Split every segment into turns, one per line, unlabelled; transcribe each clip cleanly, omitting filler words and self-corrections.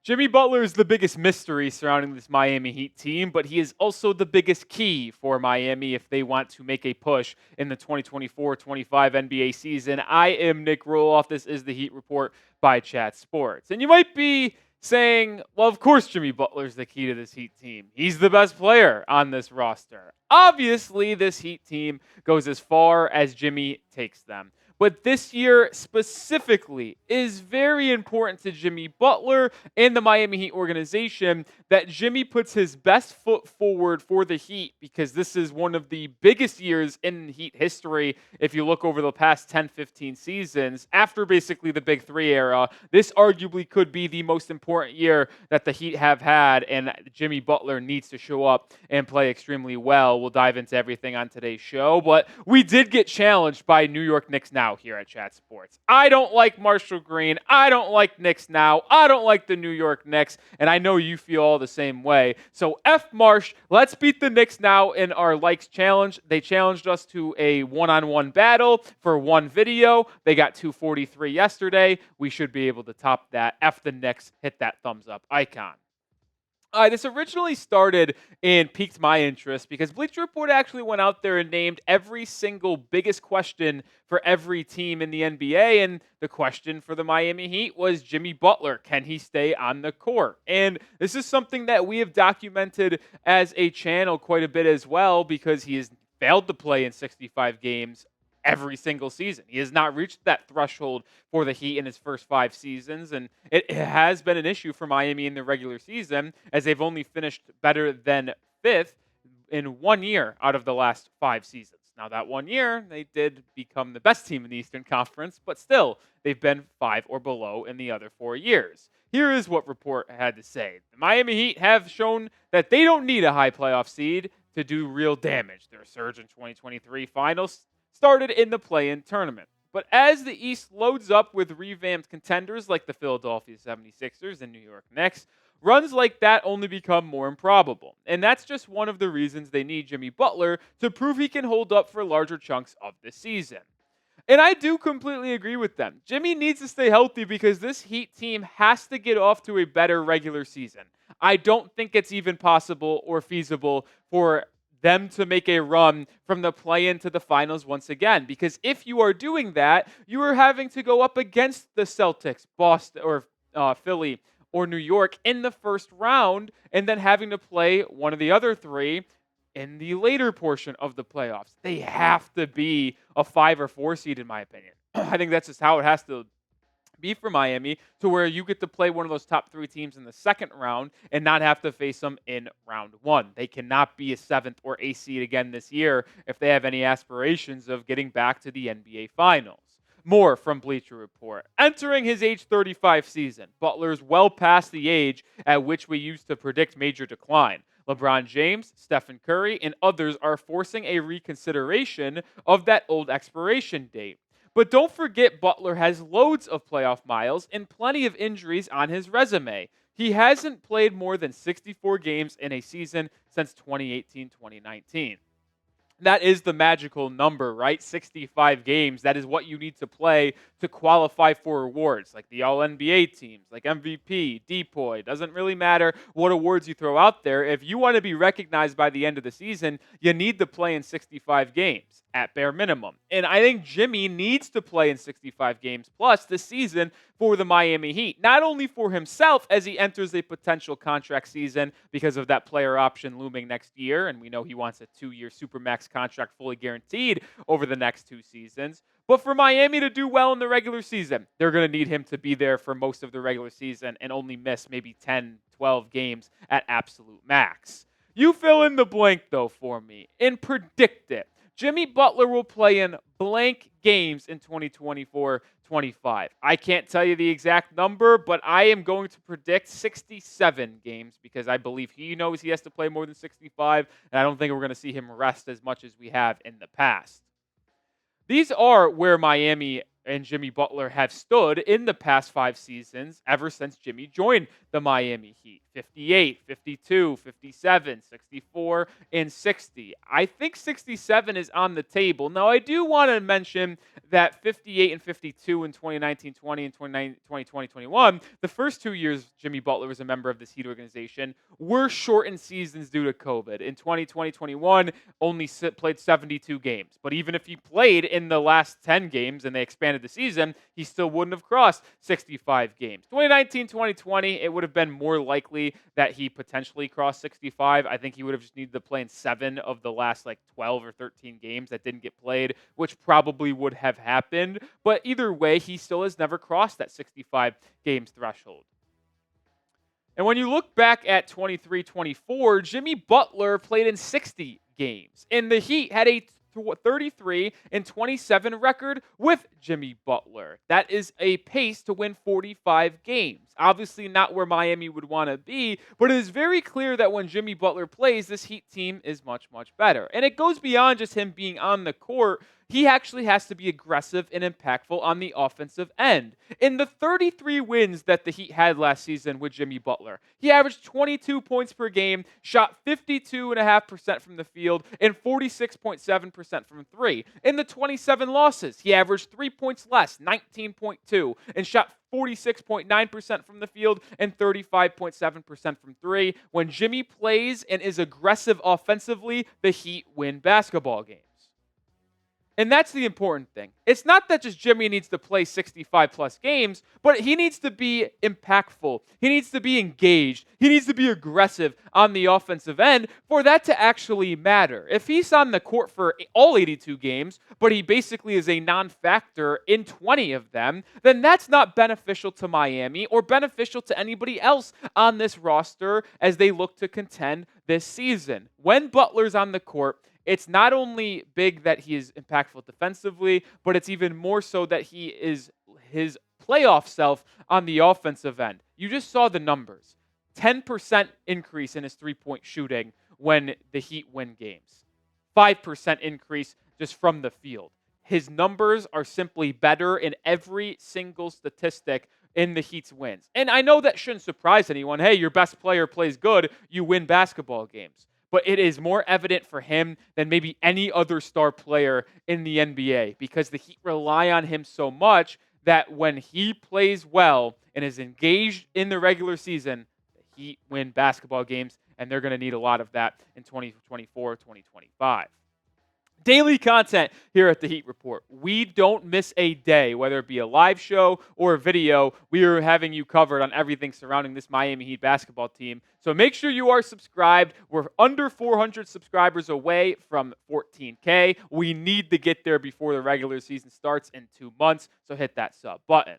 Jimmy Butler is the biggest mystery surrounding this Miami Heat team, but he is also the biggest key for Miami if they want to make a push in the 2024-25 NBA season. I am Nick Roloff. This is the Heat Report by Chat Sports. And you might be saying, well, of course Jimmy Butler is the key to this Heat team. He's the best player on this roster. Obviously, this Heat team goes as far as Jimmy takes them. But this year specifically is very important to Jimmy Butler and the Miami Heat organization that Jimmy puts his best foot forward for the Heat, because this is one of the biggest years in Heat history. If you look over the past 10, 15 seasons, after basically the Big Three era, this arguably could be the most important year that the Heat have had, and Jimmy Butler needs to show up and play extremely well. We'll dive into everything on today's show, but we did get challenged by New York Knicks Now here at Chat Sports. I don't like Marshall Green. I don't like Knicks Now. I don't like the New York Knicks, and I know you feel all the same way. So F Marsh, let's beat the Knicks Now in our likes challenge. They challenged us to a one-on-one battle for one video. They got 243 yesterday. We should be able to top that. F the Knicks, hit that thumbs up icon. This originally started and piqued my interest because Bleacher Report actually went out there and named every single biggest question for every team in the NBA. And the question for the Miami Heat was Jimmy Butler. Can he stay on the court? And this is something that we have documented as a channel quite a bit as well, because he has failed to play in 65 games every single season. He has not reached that threshold for the Heat in his first 5 seasons, and it has been an issue for Miami in the regular season, as they've only finished better than 5th in 1 year out of the last 5 seasons. Now, that 1 year, they did become the best team in the Eastern Conference, but still, they've been 5 or below in the other 4 years. Here is what Report had to say. The Miami Heat have shown that they don't need a high playoff seed to do real damage. Their surge in 2023 finals started in the play-in tournament. But as the East loads up with revamped contenders like the Philadelphia 76ers and New York Knicks, runs like that only become more improbable. And that's just one of the reasons they need Jimmy Butler to prove he can hold up for larger chunks of the season. And I do completely agree with them. Jimmy needs to stay healthy because this Heat team has to get off to a better regular season. I don't think it's even possible or feasible for them to make a run from the play-in to the finals once again. Because if you are doing that, you are having to go up against the Celtics, Boston, or Philly, or New York in the first round, and then having to play one of the other 3 in the later portion of the playoffs. They have to be a 5 or 4 seed, in my opinion. I think that's just how it has to be for Miami, to where you get to play one of those top 3 teams in the second round and not have to face them in round 1. They cannot be a 7th or 8th seed again this year if they have any aspirations of getting back to the NBA Finals. More from Bleacher Report. Entering his age 35 season, Butler's well past the age at which we used to predict major decline. LeBron James, Stephen Curry, and others are forcing a reconsideration of that old expiration date. But don't forget, Butler has loads of playoff miles and plenty of injuries on his resume. He hasn't played more than 64 games in a season since 2018-2019. That is the magical number, right? 65 games. That is what you need to play to qualify for awards, like the All-NBA teams, like MVP, DPOY. Doesn't really matter what awards you throw out there. If you want to be recognized by the end of the season, you need to play in 65 games at bare minimum. And I think Jimmy needs to play in 65 games plus this season for the Miami Heat. Not only for himself as he enters a potential contract season because of that player option looming next year, and we know he wants a 2-year Supermax contract fully guaranteed over the next 2 seasons, but for Miami to do well in the regular season. They're going to need him to be there for most of the regular season and only miss maybe 10, 12 games at absolute max. You fill in the blank, though, for me and predict it. Jimmy Butler will play in blank games in 2024-25. I can't tell you the exact number, but I am going to predict 67 games because I believe he knows he has to play more than 65, and I don't think we're going to see him rest as much as we have in the past. These are where Miami and Jimmy Butler have stood in the past 5 seasons ever since Jimmy joined the Miami Heat. 58, 52, 57, 64, and 60. I think 67 is on the table. Now, I do want to mention that 58 and 52 in 2019-20 and 2020-21, the first 2 years Jimmy Butler was a member of this Heat organization, were shortened seasons due to COVID. In 2020-21, only played 72 games. But even if he played in the last 10 games and they expanded the season, he still wouldn't have crossed 65 games. 2019-2020, it would have been more likely that he potentially crossed 65. I think he would have just needed to play in 7 of the last 12 or 13 games that didn't get played, which probably would have happened. But either way, he still has never crossed that 65 games threshold. And when you look back at 23-24, Jimmy Butler played in 60 games. And the Heat had a 33 and 27 record with Jimmy Butler. That is a pace to win 45 games. Obviously not where Miami would want to be, but it is very clear that when Jimmy Butler plays, this Heat team is much, much better. And it goes beyond just him being on the court. He actually has to be aggressive and impactful on the offensive end. In the 33 wins that the Heat had last season with Jimmy Butler, he averaged 22 points per game, shot 52.5% from the field, and 46.7% from three. In the 27 losses, he averaged 3 points less, 19.2, and shot 46.9% from the field and 35.7% from three. When Jimmy plays and is aggressive offensively, the Heat win basketball games. And that's the important thing. It's not that just Jimmy needs to play 65 plus games, but he needs to be impactful. He needs to be engaged. He needs to be aggressive on the offensive end for that to actually matter. If he's on the court for all 82 games, but he basically is a non-factor in 20 of them, then that's not beneficial to Miami or beneficial to anybody else on this roster as they look to contend this season. When Butler's on the court, it's not only big that he is impactful defensively, but it's even more so that he is his playoff self on the offensive end. You just saw the numbers. 10% increase in his three-point shooting when the Heat win games. 5% increase just from the field. His numbers are simply better in every single statistic in the Heat's wins. And I know that shouldn't surprise anyone. Hey, your best player plays good, you win basketball games. But it is more evident for him than maybe any other star player in the NBA because the Heat rely on him so much that when he plays well and is engaged in the regular season, the Heat win basketball games, and they're going to need a lot of that in 2024, 2025. Daily content here at the Heat Report. We don't miss a day, whether it be a live show or a video. We are having you covered on everything surrounding this Miami Heat basketball team. So make sure you are subscribed. We're under 400 subscribers away from 14K. We need to get there before the regular season starts in 2 months, so hit that sub button.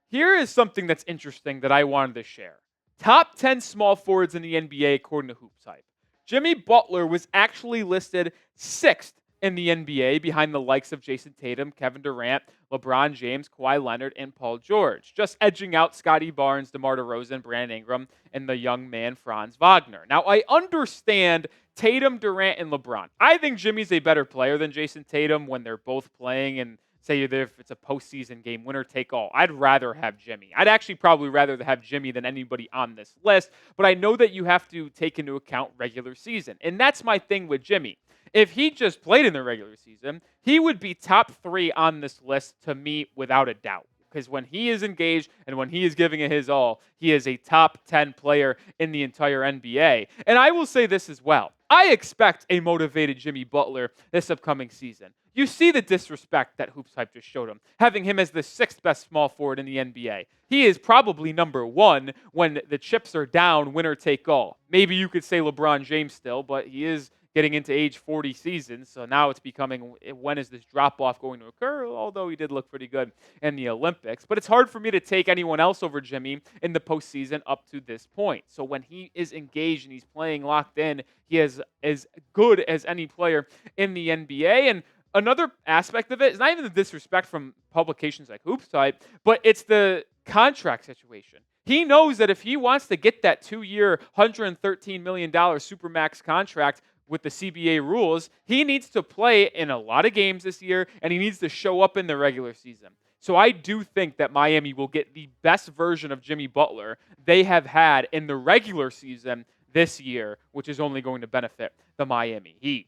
Here is something that's interesting that I wanted to share. Top 10 small forwards in the NBA according to Hoops Hype. Jimmy Butler was actually listed 6th in the NBA behind the likes of Jason Tatum, Kevin Durant, LeBron James, Kawhi Leonard, and Paul George, just edging out Scottie Barnes, DeMar DeRozan, Brandon Ingram, and the young man Franz Wagner. Now, I understand Tatum, Durant, and LeBron. I think Jimmy's a better player than Jason Tatum when they're both playing and say if it's a postseason game, winner take all. I'd rather have Jimmy. I'd actually probably rather have Jimmy than anybody on this list, but I know that you have to take into account regular season. And that's my thing with Jimmy. If he just played in the regular season, he would be top 3 on this list to me without a doubt. Because when he is engaged and when he is giving it his all, he is a top 10 player in the entire NBA. And I will say this as well. I expect a motivated Jimmy Butler this upcoming season. You see the disrespect that Hoops Hype just showed him, having him as the 6th best small forward in the NBA. He is probably number 1 when the chips are down, winner take all. Maybe you could say LeBron James still, but he is getting into age 40 seasons, so now it's becoming, when is this drop-off going to occur, although he did look pretty good in the Olympics. But it's hard for me to take anyone else over Jimmy in the postseason up to this point. So when he is engaged and he's playing locked in, he is as good as any player in the NBA. And another aspect of it is not even the disrespect from publications like Hoops Hype, but it's the contract situation. He knows that if he wants to get that 2-year, $113 million Supermax contract with the CBA rules, he needs to play in a lot of games this year, and he needs to show up in the regular season. So I do think that Miami will get the best version of Jimmy Butler they have had in the regular season this year, which is only going to benefit the Miami Heat.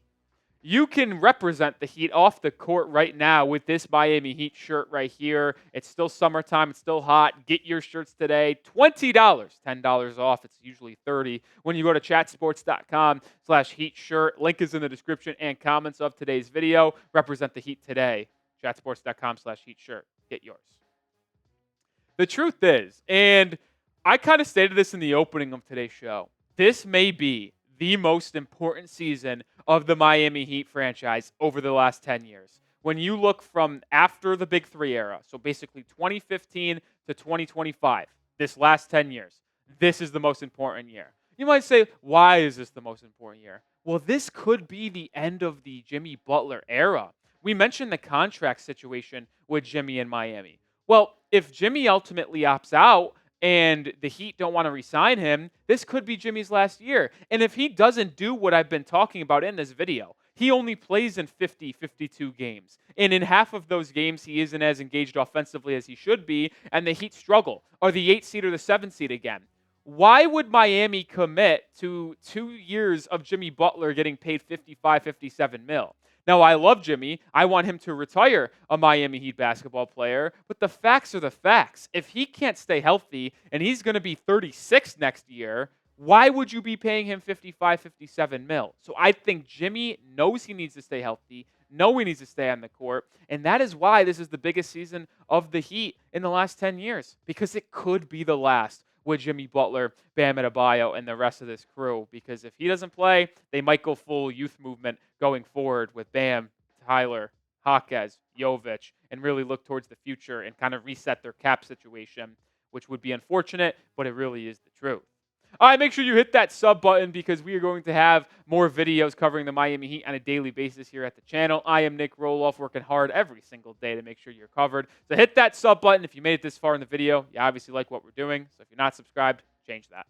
You can represent the Heat off the court right now with this Miami Heat shirt right here. It's still summertime. It's still hot. Get your shirts today. $20, $10 off. It's usually $30 when you go to chatsports.com/Heat shirt. Link is in the description and comments of today's video. Represent the Heat today. Chatsports.com/Heat shirt. Get yours. The truth is, and I kind of stated this in the opening of today's show, this may be the most important season of the Miami Heat franchise over the last 10 years. When you look from after the Big Three era, so basically 2015 to 2025, this last 10 years, this is the most important year. You might say, why is this the most important year? Well, this could be the end of the Jimmy Butler era. We mentioned the contract situation with Jimmy in Miami. Well, if Jimmy ultimately opts out, and the Heat don't want to re-sign him, this could be Jimmy's last year. And if he doesn't do what I've been talking about in this video, he only plays in 50, 52 games. And in half of those games, he isn't as engaged offensively as he should be, and the Heat struggle. Are the 8 seed or the 7 seed again? Why would Miami commit to 2 years of Jimmy Butler getting paid 55, 57 mil? Now, I love Jimmy. I want him to retire a Miami Heat basketball player, but the facts are the facts. If he can't stay healthy and he's going to be 36 next year, why would you be paying him 55, 57 mil? So I think Jimmy knows he needs to stay healthy, he needs to stay on the court, and that is why this is the biggest season of the Heat in the last 10 years, because it could be the last with Jimmy Butler, Bam Adebayo, and the rest of this crew. Because if he doesn't play, they might go full youth movement going forward with Bam, Tyler, Jaquez, Jovic, and really look towards the future and kind of reset their cap situation, which would be unfortunate, but it really is the truth. All right, make sure you hit that sub button because we are going to have more videos covering the Miami Heat on a daily basis here at the channel. I am Nick Roloff, working hard every single day to make sure you're covered. So hit that sub button if you made it this far in the video. You obviously like what we're doing. So if you're not subscribed, change that.